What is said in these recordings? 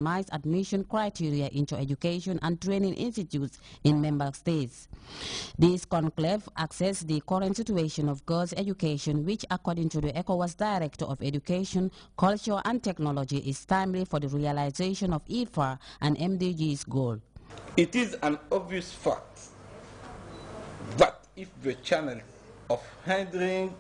admission criteria into education and training institutes in member states. This conclave assesses the current situation of girls' education, which, according to the ECOWAS Director of Education, Culture and Technology, is timely for the realization of IFA and MDG's goal. It is an obvious fact that if the channel of handling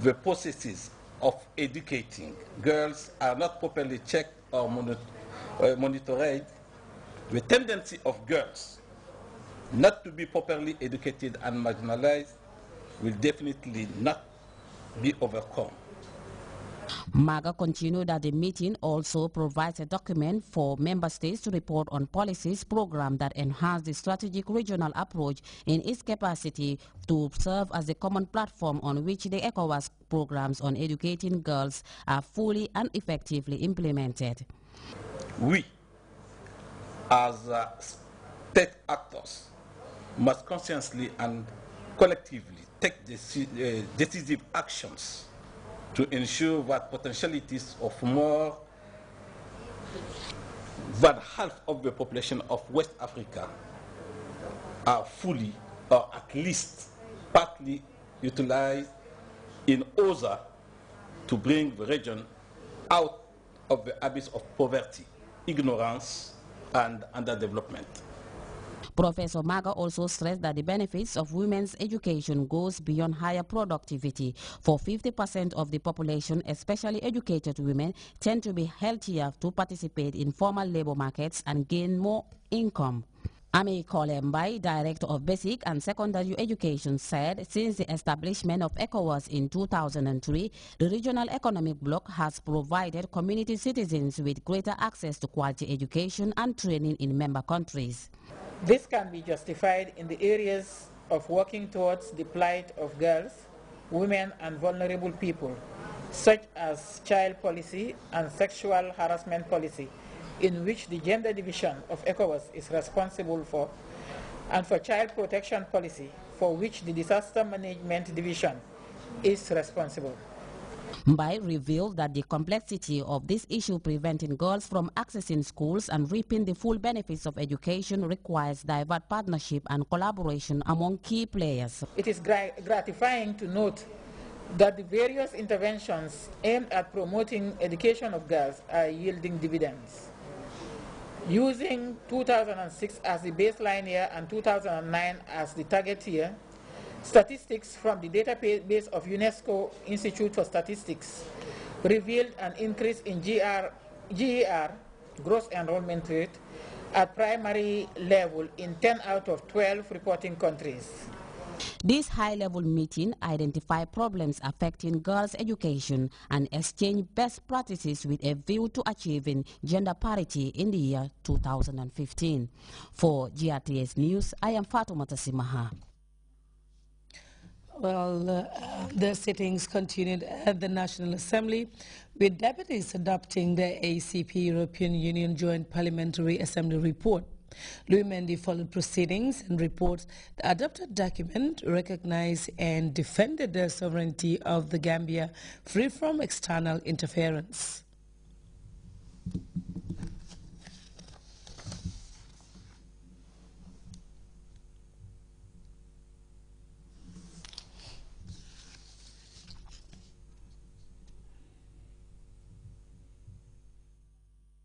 the processes of educating girls are not properly checked or monitored, the tendency of girls not to be properly educated and marginalized will definitely not be overcome. MAGA continued that the meeting also provides a document for member states to report on policies programs that enhance the strategic regional approach in its capacity to serve as a common platform on which the ECOWAS programs on educating girls are fully and effectively implemented. We, as state actors, must consciously and collectively take decisive actions to ensure that potentialities of more than half of the population of West Africa are fully or at least partly utilized in order to bring the region out of the abyss of poverty, ignorance, and underdevelopment. Professor Maga also stressed that the benefits of women's education goes beyond higher productivity. For 50% of the population, especially educated women, tend to be healthier to participate in formal labor markets and gain more income. Ami Kolembai, Director of Basic and Secondary Education, said since the establishment of ECOWAS in 2003, the regional economic bloc has provided community citizens with greater access to quality education and training in member countries. This can be justified in the areas of working towards the plight of girls, women and vulnerable people, such as child policy and sexual harassment policy, in which the gender division of ECOWAS is responsible for, and for child protection policy, for which the disaster management division is responsible. Mbai revealed that the complexity of this issue preventing girls from accessing schools and reaping the full benefits of education requires diverse partnership and collaboration among key players. It is gratifying to note that the various interventions aimed at promoting education of girls are yielding dividends. Using 2006 as the baseline year and 2009 as the target year, statistics from the database of UNESCO Institute for Statistics revealed an increase in GER, gross enrollment rate, at primary level in 10 out of 12 reporting countries. This high-level meeting identified problems affecting girls' education and exchanged best practices with a view to achieving gender parity in the year 2015. For GRTS News, I am Fatoumata Simaha. Well, the sittings continued at the National Assembly, with deputies adopting the ACP European Union Joint Parliamentary Assembly report. Louis Mendy followed proceedings and reports the adopted document recognized and defended the sovereignty of the Gambia free from external interference.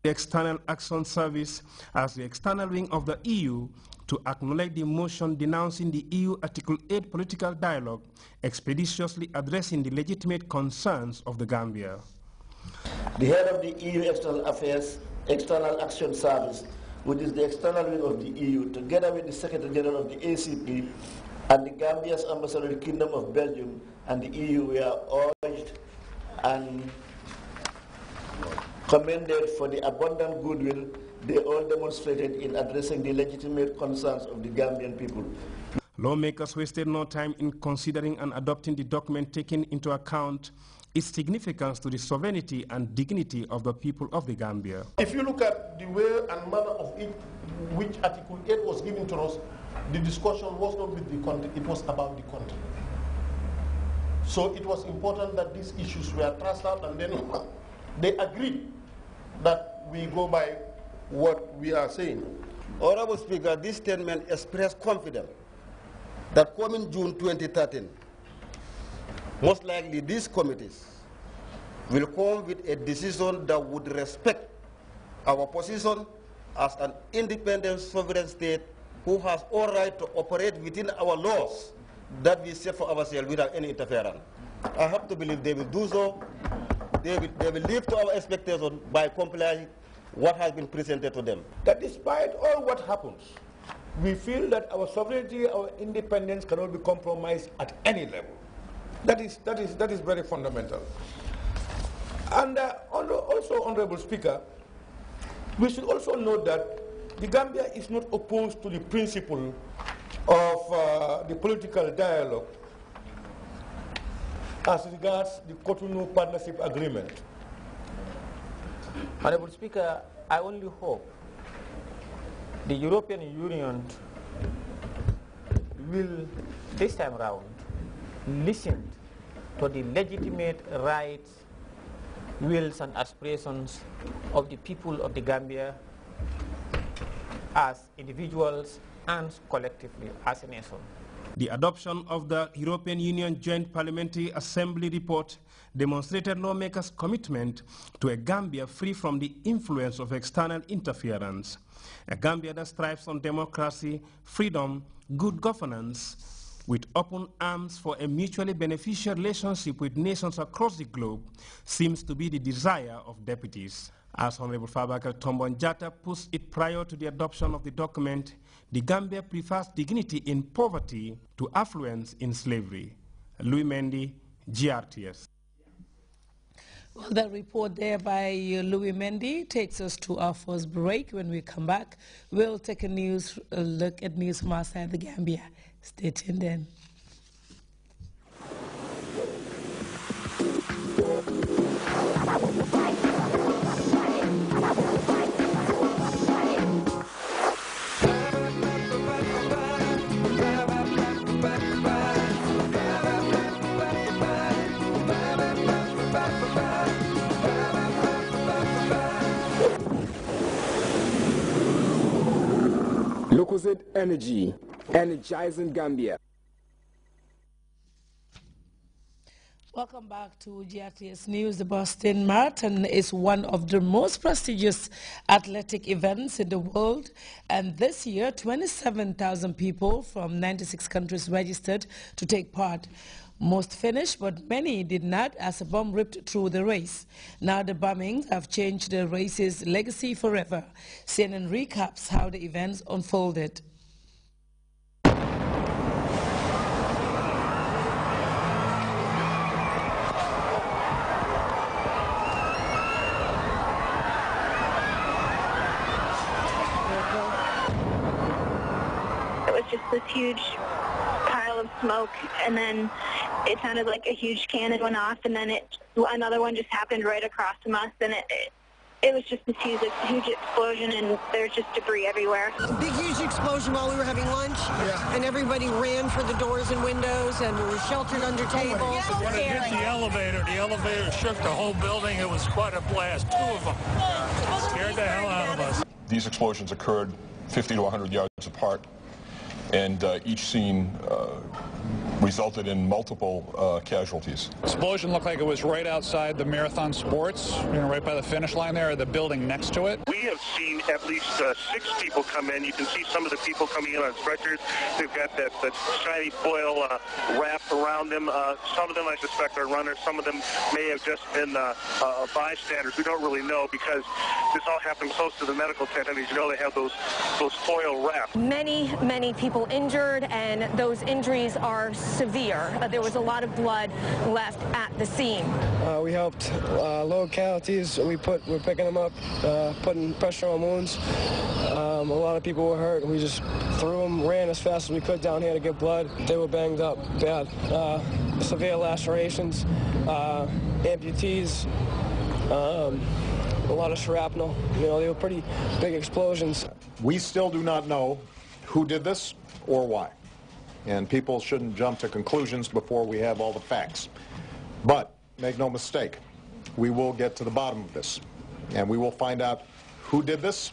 The External Action Service as the external wing of the EU to acknowledge the motion denouncing the EU Article 8 political dialogue, expeditiously addressing the legitimate concerns of the Gambia. The head of the EU External Affairs External Action Service, which is the external wing of the EU, together with the Secretary General of the ACP and the Gambia's ambassador to the Kingdom of Belgium and the EU, were urged and commended for the abundant goodwill they all demonstrated in addressing the legitimate concerns of the Gambian people. Lawmakers wasted no time in considering and adopting the document, taking into account its significance to the sovereignty and dignity of the people of the Gambia. If you look at the way and manner of it, which Article 8 was given to us, the discussion was not with the country, it was about the country. So it was important that these issues were thrashed out, and then they agreed that we go by what we are saying. Honorable Speaker, this statement expresses confidence that coming June 2013, most likely these committees will come with a decision that would respect our position as an independent sovereign state who has all right to operate within our laws that we set for ourselves without any interference. I have to believe they will do so. They will live to our expectations by complying what has been presented to them. That despite all what happens, we feel that our sovereignty, our independence cannot be compromised at any level. That is very fundamental. And also, Honorable Speaker, we should also note that the Gambia is not opposed to the principle of the political dialogue as regards the Cotonou Partnership Agreement. Honorable Speaker, I only hope the European Union will, this time around, listen to the legitimate rights, wills and aspirations of the people of the Gambia as individuals and collectively as a nation. The adoption of the European Union Joint Parliamentary Assembly report demonstrated lawmakers' commitment to a Gambia free from the influence of external interference, a Gambia that strives on democracy, freedom, good governance, with open arms for a mutually beneficial relationship with nations across the globe, seems to be the desire of deputies. As Honorable Fabakary Tombong Jatta puts it prior to the adoption of the document, the Gambia prefers dignity in poverty to affluence in slavery. Louis Mendy, GRTS. Well, that report there by Louis Mendy takes us to our first break. When we come back, we'll take a look at news from outside the Gambia. Stay tuned in. Lucozade Energy, energizing Gambia. Welcome back to GRTS News. The Boston Marathon is one of the most prestigious athletic events in the world, and this year 27,000 people from 96 countries registered to take part. Most finished, but many did not, as a bomb ripped through the race. Now the bombings have changed the race's legacy forever. CNN recaps how the events unfolded. It was just this huge pile of smoke, and then it sounded like a huge cannon went off, and then another one just happened right across from us, and it was just this huge explosion, and there's just debris everywhere. A big, huge explosion while we were having lunch, and everybody ran for the doors and windows, and we were sheltered under tables. When it hit the elevator shook the whole building. It was quite a blast. Two of them scared the hell out of us. These explosions occurred 50 to 100 yards apart, and each scene resulted in multiple casualties. The explosion looked like it was right outside the Marathon Sports, right by the finish line there, or the building next to it. We have seen at least 6 people come in. You can see some of the people coming in on stretchers. They've got that shiny foil wrapped around them. Some of them, I suspect, are runners. Some of them may have just been bystanders. We don't really know, because this all happened close to the medical tent, and as you know, they have those foil wraps. Many people injured, and those injuries are severe. There was a lot of blood left at the scene. We helped low casualties. We're picking them up, putting pressure on wounds. A lot of people were hurt. We just threw them, ran as fast as we could down here to get blood. They were banged up bad. Severe lacerations, amputees, a lot of shrapnel. They were pretty big explosions. We still do not know who did this or why. And people shouldn't jump to conclusions before we have all the facts. But make no mistake, we will get to the bottom of this. And we will find out who did this